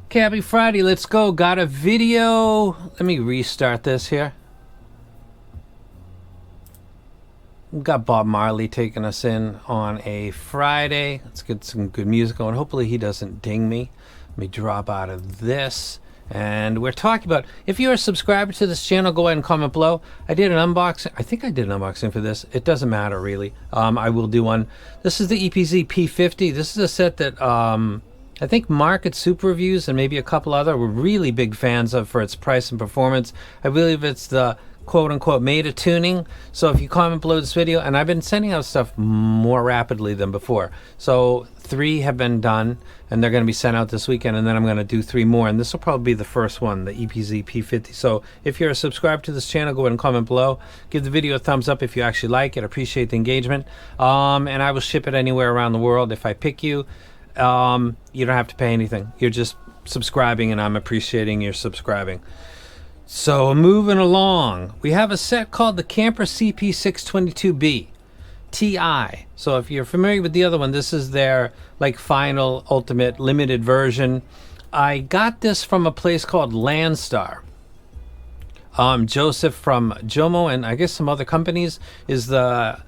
Okay, happy Friday. Let's go. Got a video. Let me restart this here. We've got Bob Marley taking us in on a Friday. Let's get some good music going. Hopefully he doesn't ding me. Let me drop out of this. And we're talking about, if you're a subscriber to this channel, go ahead and comment below. I did an unboxing. I think I did an unboxing for this. It doesn't matter really. I will do one. This is the EPZ P50. This is a set that I think Market Super Reviews and maybe a couple other were really big fans of for its price and performance. I believe it's the quote-unquote made a tuning. So if you comment below this video, and I've been sending out stuff more rapidly than before. So 3 have been done, and they're going to be sent out this weekend, and then I'm going to do 3 more, and this will probably be the first one, the EPZ P50. So if you're a subscriber to this channel, go ahead and comment below. Give the video a thumbs up if you actually like it. Appreciate the engagement. And I will ship it anywhere around the world. If I pick you, you don't have to pay anything. You're just subscribing, and I'm appreciating your subscribing. So moving along, we have a set called the Canpur CP622b Ti. So if you're familiar with the other one, this is their like final ultimate limited version. I got this from a place called Landstar. Joseph from Jomo and I guess some other companies is the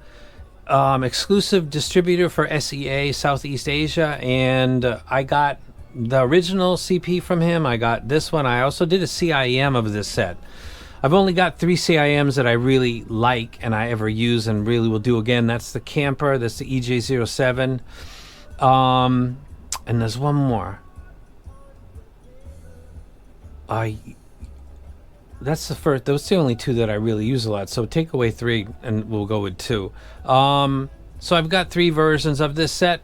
exclusive distributor for SEA Southeast Asia, and I got the original CP from him. I got this one. I also did a CIM of this set. I've only got 3 CIMs that I really like and I ever use and really will do again. That's the Canpur, that's the EJ07, and there's one more. That's the first. Those are the only 2 that I really use a lot. So take away 3 and we'll go with 2. So I've got 3 versions of this set.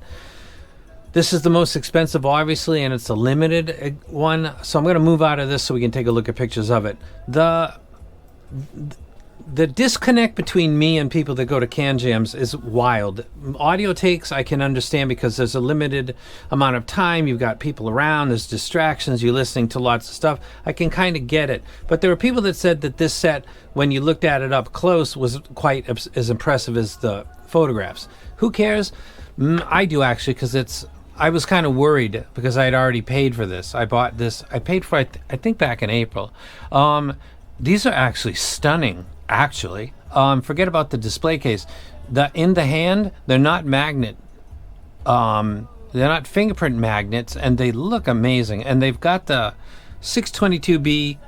This is the most expensive, obviously, and it's a limited one. So I'm going to move out of this so we can take a look at pictures of it. The disconnect between me and people that go to can jams is wild. Audio takes I can understand because there's a limited amount of time. You've got people around, there's distractions, you're listening to lots of stuff. I can kind of get it. But there were people that said that this set, when you looked at it up close, was quite as impressive as the photographs. Who cares? I do actually, because I was kind of worried because I had already paid for this. I bought this. I paid for it, I think, back in April. These are actually stunning, actually. Forget about the display case. In the hand, they're not magnet. They're not fingerprint magnets, and they look amazing. And they've got the 622B.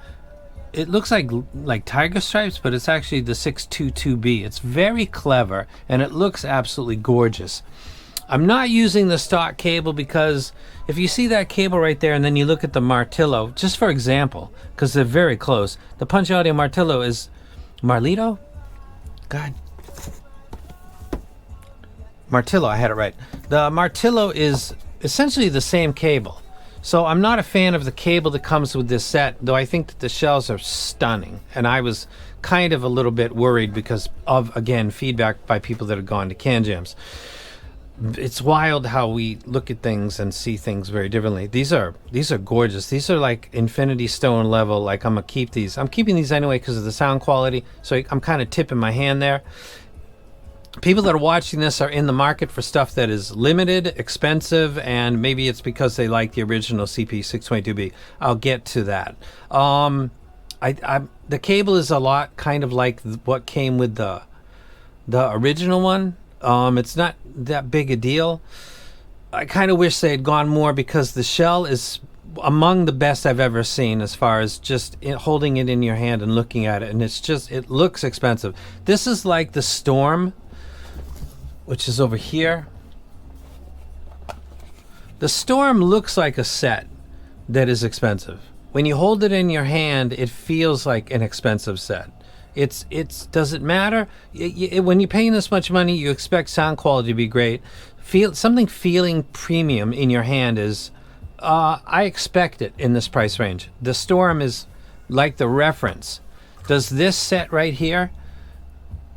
It looks like tiger stripes, but it's actually the 622B. It's very clever, and it looks absolutely gorgeous. I'm not using the stock cable because if you see that cable right there and then you look at the Martillo, just for example, because they're very close, the Punch Audio Martillo is Marlito? God. Martillo, I had it right. The Martillo is essentially the same cable. So I'm not a fan of the cable that comes with this set, though I think that the shells are stunning. And I was kind of a little bit worried because of, again, feedback by people that have gone to can jams. It's wild how we look at things and see things very differently. These are gorgeous. These are like Infinity Stone level. Like I'm gonna keep these. I'm keeping these anyway because of the sound quality. So I'm kind of tipping my hand there. People that are watching this are in the market for stuff that is limited, expensive, and maybe it's because they like the original CP622b. I'll get to that. The cable is a lot kind of like what came with the original one. It's not that big a deal. I kind of wish they had gone more because the shell is among the best I've ever seen as far as just holding it in your hand and looking at it, and it looks expensive. This is like the Storm, which is over here. The Storm looks like a set that is expensive. When you hold it in your hand, it feels like an expensive set. Does it matter? When you're paying this much money, you expect sound quality to be great. Feeling premium in your hand is, I expect it in this price range. The Storm is like the reference. Does this set right here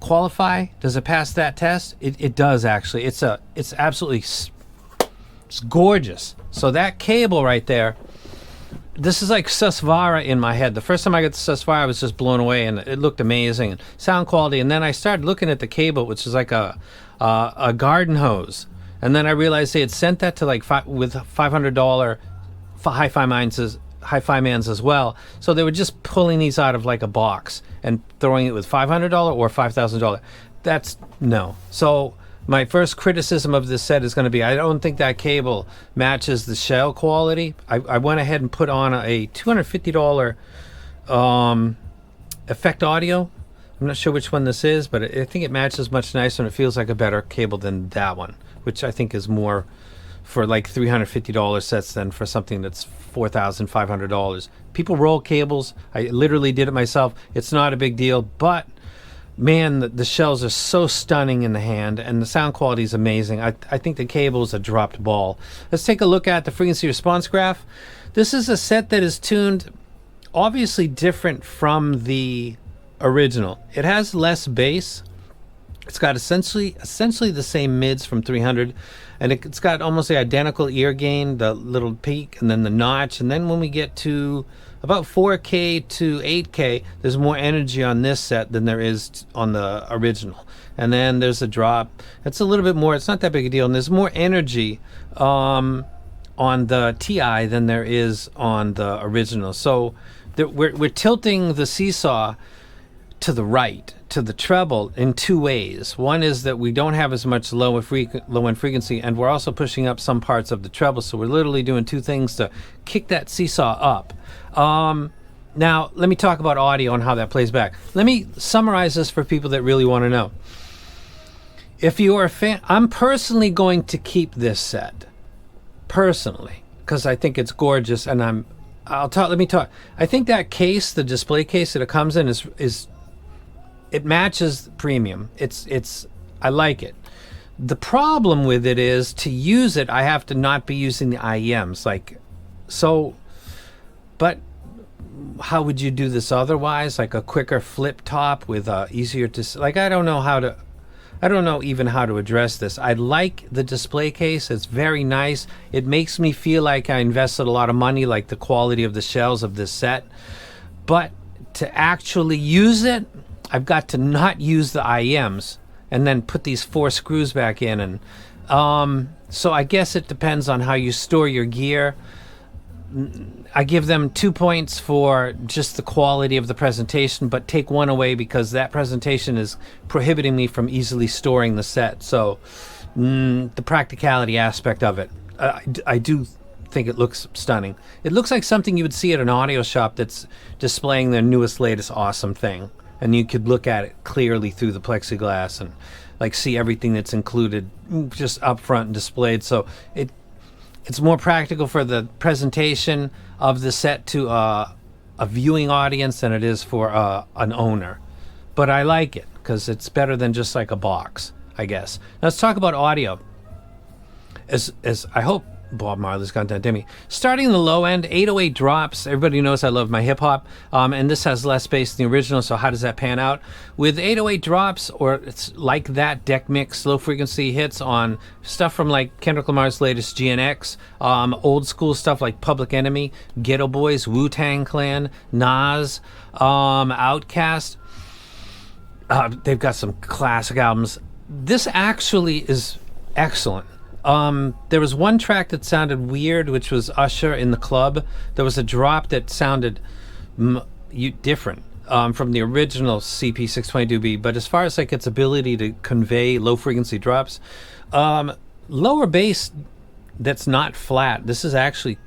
qualify? Does it pass that test? It does actually. It's absolutely, it's gorgeous. So that cable right there, this is like Susvara in my head. The first time I got the Susvara, I was just blown away, and it looked amazing, and sound quality. And then I started looking at the cable, which is like a garden hose. And then I realized they had sent that to like with $500 hi-fi mans as well. So they were just pulling these out of like a box and throwing it with $500 or $5,000. That's no. So my first criticism of this set is going to be, I don't think that cable matches the shell quality. I went ahead and put on a $250 effect audio. I'm not sure which one this is, but I think it matches much nicer and it feels like a better cable than that one, which I think is more for like $350 sets than for something that's $4,500. People roll cables. I literally did it myself. It's not a big deal, but man, the shells are so stunning in the hand and the sound quality is amazing. I think the cable is a dropped ball. Let's take a look at the frequency response graph. This is a set that is tuned obviously different from the original. It has less bass. It's got essentially the same mids from 300, and it's got almost the identical ear gain, the little peak and then the notch. And then when we get to about 4K to 8K, there's more energy on this set than there is on the original. And then there's a drop. It's a little bit more, it's not that big a deal. And there's more energy on the Ti than there is on the original. So we're tilting the seesaw to the right, to the treble, in two ways. One is that we don't have as much low end frequency, and we're also pushing up some parts of the treble. So we're literally doing two things to kick that seesaw up. Now, let me talk about audio and how that plays back. Let me summarize this for people that really want to know. If you are a fan, I'm personally going to keep this set, personally, because I think it's gorgeous, and let me talk. I think that case, the display case that it comes in, is it matches premium. I like it. The problem with it is, to use it, I have to not be using the IEMs. But how would you do this otherwise? Like a quicker flip top with easier to, I don't know even how to address this. I like the display case. It's very nice. It makes me feel like I invested a lot of money, like the quality of the shells of this set. But to actually use it, I've got to not use the IEMs and then put these 4 screws back in. And so I guess it depends on how you store your gear. I give them 2 points for just the quality of the presentation, but take 1 away because that presentation is prohibiting me from easily storing the set. So the practicality aspect of it, I do think it looks stunning. It looks like something you would see at an audio shop that's displaying their newest, latest awesome thing. And you could look at it clearly through the plexiglass and see everything that's included just up front and displayed. So it's more practical for the presentation of the set to a viewing audience than it is for an owner. But I like it because it's better than just like a box, I guess. Now let's talk about audio. As I hope Bob Marley's content to me. Starting in the low end, 808 drops. Everybody knows I love my hip hop, and this has less bass than the original. So how does that pan out? With 808 drops, or it's like that deck mix, low frequency hits on stuff from like Kendrick Lamar's latest GNX, old school stuff like Public Enemy, Ghetto Boys, Wu-Tang Clan, Nas, Outkast. They've got some classic albums. This actually is excellent. There was one track that sounded weird, which was Usher in the Club. There was a drop that sounded different from the original CP622b, but as far as like its ability to convey low frequency drops, lower bass that's not flat, this is actually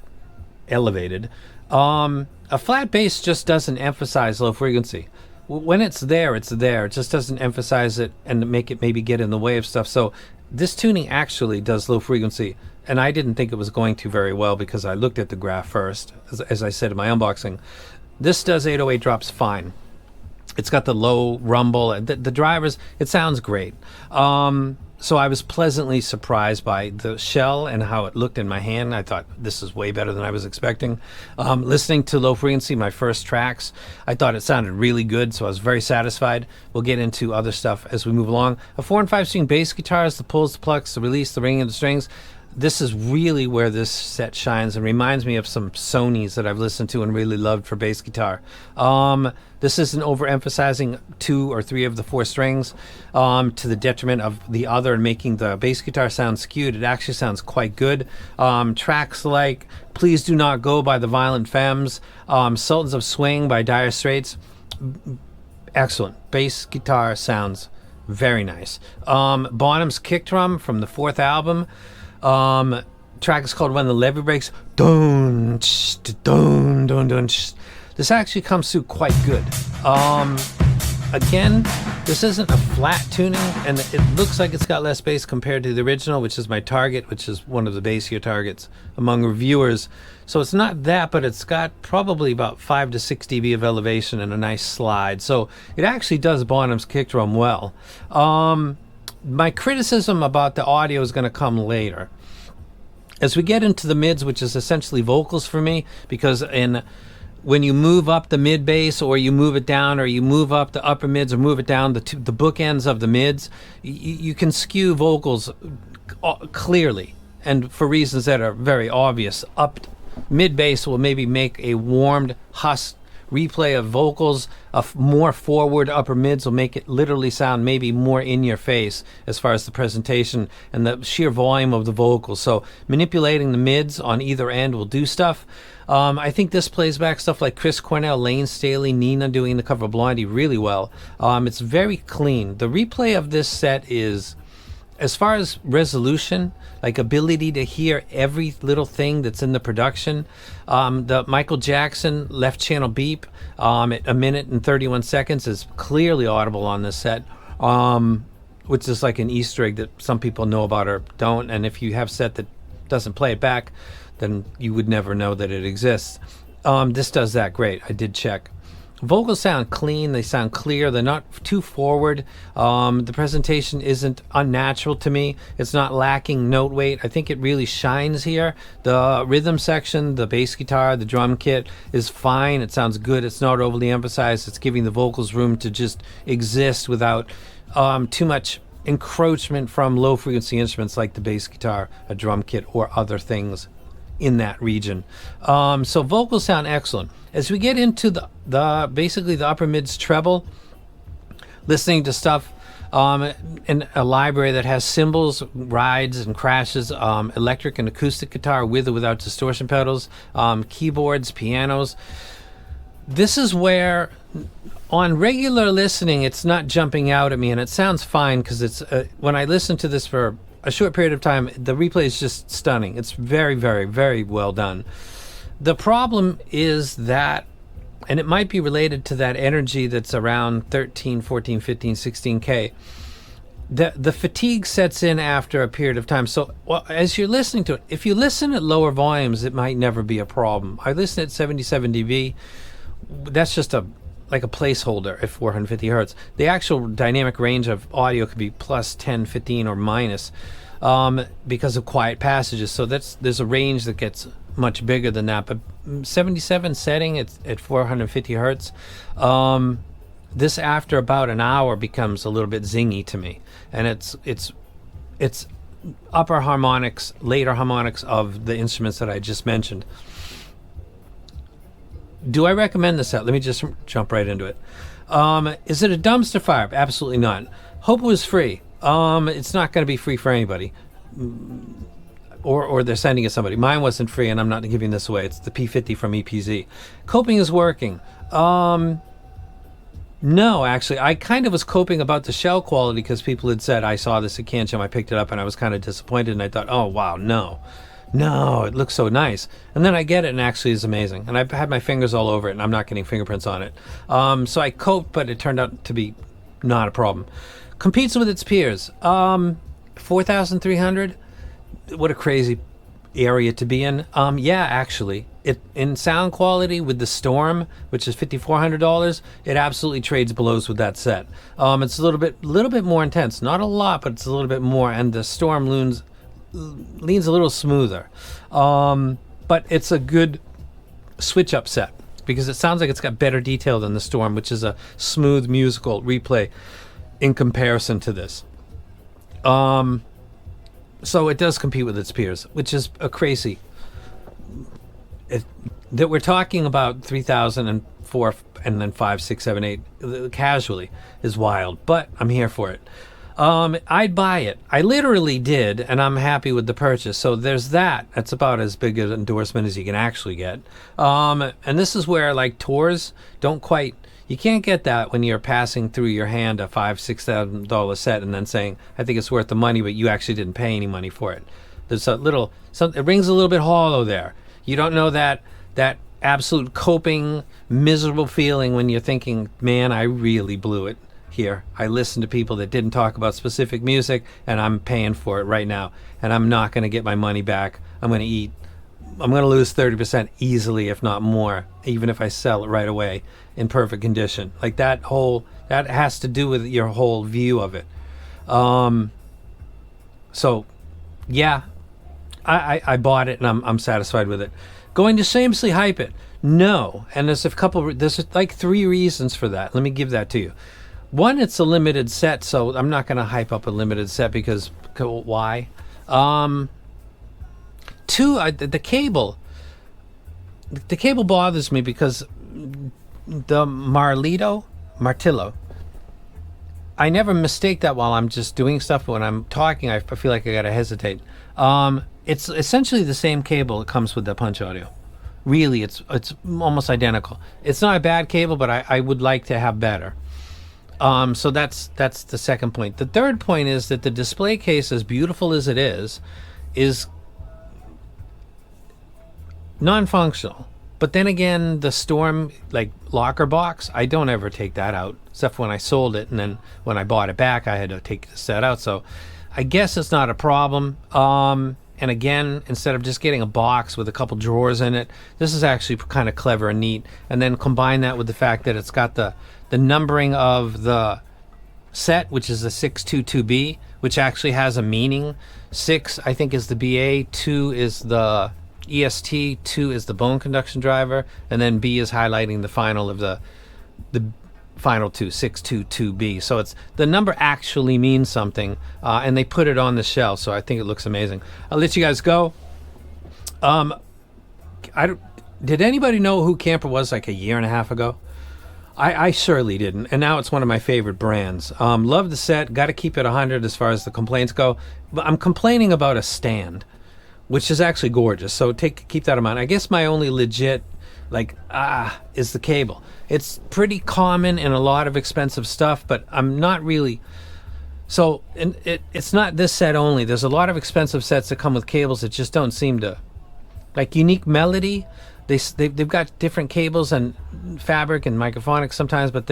elevated. A flat bass just doesn't emphasize low frequency. When it's there, it's there. It just doesn't emphasize it and make it maybe get in the way of stuff. So this tuning actually does low frequency, and I didn't think it was going to very well because I looked at the graph first, as I said in my unboxing. This does 808 drops fine. It's got the low rumble, and the drivers, it sounds great. So I was pleasantly surprised by the shell and how it looked in my hand. I thought this is way better than I was expecting. Listening to low frequency, my first tracks, I thought it sounded really good, so I was very satisfied. We'll get into other stuff as we move along. A 4 and 5 string bass guitars, the pulls, the plucks, the release, the ringing of the strings. this is really where this set shines and reminds me of some Sonys that I've listened to and really loved for bass guitar. This isn't overemphasizing 2 or 3 of the 4 strings to the detriment of the other and making the bass guitar sound skewed. It actually sounds quite good. Tracks like Please Do Not Go by the Violent Femmes, Sultans of Swing by Dire Straits, excellent. Bass guitar sounds very nice. Bonham's kick drum from the 4th album. Track is called When the Levee Breaks. Dun, sh, dun, dun, dun, sh. This actually comes through quite good. Again, this isn't a flat tuning, and it looks like it's got less bass compared to the original, which is my target, which is one of the bassier targets among reviewers. So it's not that, but it's got probably about 5 to 6 dB of elevation and a nice slide. So it actually does Bonham's kick drum well. My criticism about the audio is going to come later. As we get into the mids, which is essentially vocals for me, because when you move up the mid bass, or you move it down, or you move up the upper mids, or move it down, the bookends of the mids, you can skew vocals clearly, and for reasons that are very obvious. Up mid bass will maybe make a warmed, husk replay of vocals. More forward upper mids will make it literally sound maybe more in your face as far as the presentation and the sheer volume of the vocals. So manipulating the mids on either end will do stuff. I think this plays back stuff like Chris Cornell, Lane Staley, Nina doing the cover of Blondie really well. It's very clean. The replay of this set is, as far as resolution, like ability to hear every little thing that's in the production, the Michael Jackson left channel beep at 1 minute and 31 seconds is clearly audible on this set, which is like an Easter egg that some people know about or don't. And if you have a set that doesn't play it back, then you would never know that it exists. This does that great. I did check. Vocals sound clean, they sound clear, they're not too forward. The presentation isn't unnatural to me. It's not lacking note weight. I think it really shines here. The rhythm section, the bass guitar, the drum kit is fine. It sounds good. It's not overly emphasized. It's giving the vocals room to just exist without too much encroachment from low frequency instruments like the bass guitar, a drum kit, or other things in that region. So vocals sound excellent. As we get into the basically the upper mids treble, listening to stuff in a library that has cymbals, rides and crashes, electric and acoustic guitar with or without distortion pedals, keyboards, pianos. This is where on regular listening it's not jumping out at me, and it sounds fine because it's when I listen to this for a short period of time, the replay is just stunning. It's very, very, very well done. The problem is that, and it might be related to that energy that's around 13, 14, 15, 16K, the fatigue sets in after a period of time. So as you're listening to it, if you listen at lower volumes, it might never be a problem. I listen at 77 dB. That's just like a placeholder at 450 hertz. The actual dynamic range of audio could be plus 10, 15, or minus because of quiet passages. So there's a range that gets much bigger than that. But 77 setting at 450 hertz, this after about an hour becomes a little bit zingy to me, and it's upper harmonics, later harmonics of the instruments that I just mentioned. Do I recommend this set? Let me just jump right into it. Is it a dumpster fire? Absolutely not. Hope it was free. It's not going to be free for anybody. Or they're sending it to somebody. Mine wasn't free, and I'm not giving this away. It's the P50 from EPZ. Coping is working. No, actually, I kind of was coping about the shell quality because people had said, I saw this at CanChum, I picked it up, and I was kind of disappointed, and I thought, oh, wow, no, it looks so nice. And then I get it, and actually it's amazing. And I've had my fingers all over it, and I'm not getting fingerprints on it. So I coped, but it turned out to be not a problem. Competes with its peers. 4,300? What a crazy area to be in. Yeah, actually, it in sound quality with the Storm, which is $5,400, it absolutely trades blows with that set. It's a little bit more intense, not a lot, but it's a little bit more, and the Storm leans a little smoother. But it's a good switch up set because it sounds like it's got better detail than the Storm, which is a smooth musical replay in comparison to this. So it does compete with its peers, which is a crazy. That we're talking about 3,000 and 4 and then 5, 6, 7, 8 casually is wild, but I'm here for it. I'd buy it. I literally did, and I'm happy with the purchase. So there's that. That's about as big an endorsement as you can actually get. And this is where like tours don't quite. You can't get that when you're passing through your hand a $5,000-$6,000 set and then saying, I think it's worth the money, but you actually didn't pay any money for it. There's a little, it rings a little bit hollow there. You don't know that absolute coping, miserable feeling when you're thinking, man, I really blew it here. I listened to people that didn't talk about specific music, and I'm paying for it right now, and I'm not going to get my money back. I'm going to lose 30% easily, if not more, even if I sell it right away in perfect condition. Like that has to do with your whole view of it. So yeah, I bought it and I'm satisfied with it. Going to shamelessly hype it? No. And there's like 3 reasons for that. Let me give that to you. One, it's a limited set, so I'm not going to hype up a limited set because why? 2, the cable. The cable bothers me because the Martillo, I never mistake that while I'm just doing stuff. When I'm talking, I feel like I gotta hesitate. It's essentially the same cable that comes with the Punch Audio. Really, it's almost identical. It's not a bad cable, but I would like to have better. So that's the second point. The third point is that the display case, as beautiful as it is non-functional. But then again, the Storm like locker box, I don't ever take that out, except for when I sold it, and then when I bought it back, I had to take the set out. So I guess it's not a problem. And again, instead of just getting a box with a couple drawers in it, this is actually kind of clever and neat. And then combine that with the fact that it's got the numbering of the set, which is the 622b, which actually has a meaning. 6, I think, is the BA, 2 is the EST, 2 is the bone conduction driver, and then B is highlighting the final of the final 2, 622B. So it's the number actually means something, and they put it on the shell, so I think it looks amazing. I'll let you guys go. Did anybody know who Canpur was like a year and a half ago? I surely didn't, and now it's one of my favorite brands. Love the set, got to keep it 100 as far as the complaints go, but I'm complaining about a stand, which is actually gorgeous, so keep that in mind. I guess my only legit is the cable. It's pretty common in a lot of expensive stuff, but I'm not really. So it's not this set only. There's a lot of expensive sets that come with cables that just don't seem to, like Unique Melody. They've got different cables and fabric and microphonics sometimes, but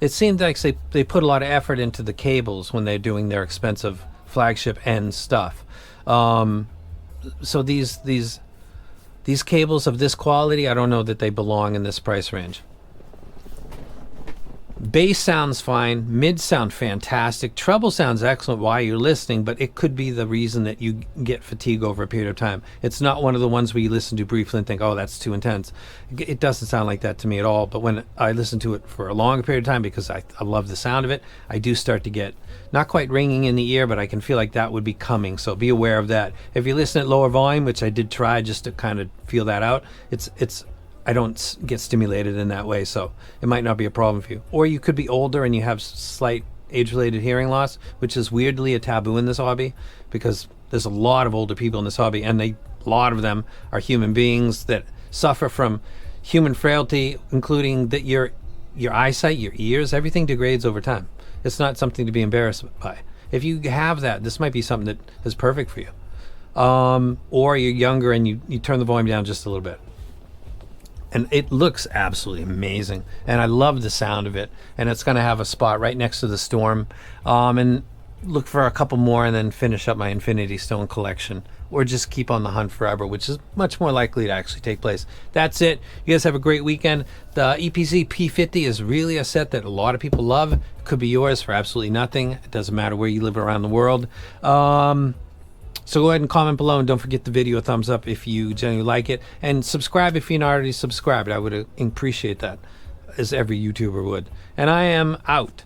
it seems like they put a lot of effort into the cables when they're doing their expensive flagship end stuff. So these cables of this quality, I don't know that they belong in this price range. Bass sounds fine, mid sound fantastic, treble sounds excellent while you're listening, but it could be the reason that you get fatigue over a period of time. It's not one of the ones where you listen to briefly and think, oh, that's too intense. It doesn't sound like that to me at all, but when I listen to it for a longer period of time, because I love the sound of it, I do start to get not quite ringing in the ear, but I can feel like that would be coming, so be aware of that. If you listen at lower volume, which I did try just to kind of feel that out, I don't get stimulated in that way, so it might not be a problem for you. Or you could be older and you have slight age-related hearing loss, which is weirdly a taboo in this hobby, because there's a lot of older people in this hobby, and a lot of them are human beings that suffer from human frailty, including that your eyesight, your ears, everything degrades over time. It's not something to be embarrassed by. If you have that, this might be something that is perfect for you. Or you're younger and you turn the volume down just a little bit. And it looks absolutely amazing, and I love the sound of it. And it's going to have a spot right next to the Storm, and look for a couple more, and then finish up my Infinity Stone collection, or just keep on the hunt forever, which is much more likely to actually take place. That's it. You guys have a great weekend. The EPZ P50 is really a set that a lot of people love. It could be yours for absolutely nothing. It doesn't matter where you live around the world. So go ahead and comment below, and don't forget the video a thumbs up if you genuinely like it, and subscribe if you're not already subscribed. I would appreciate that, as every YouTuber would. And I am out.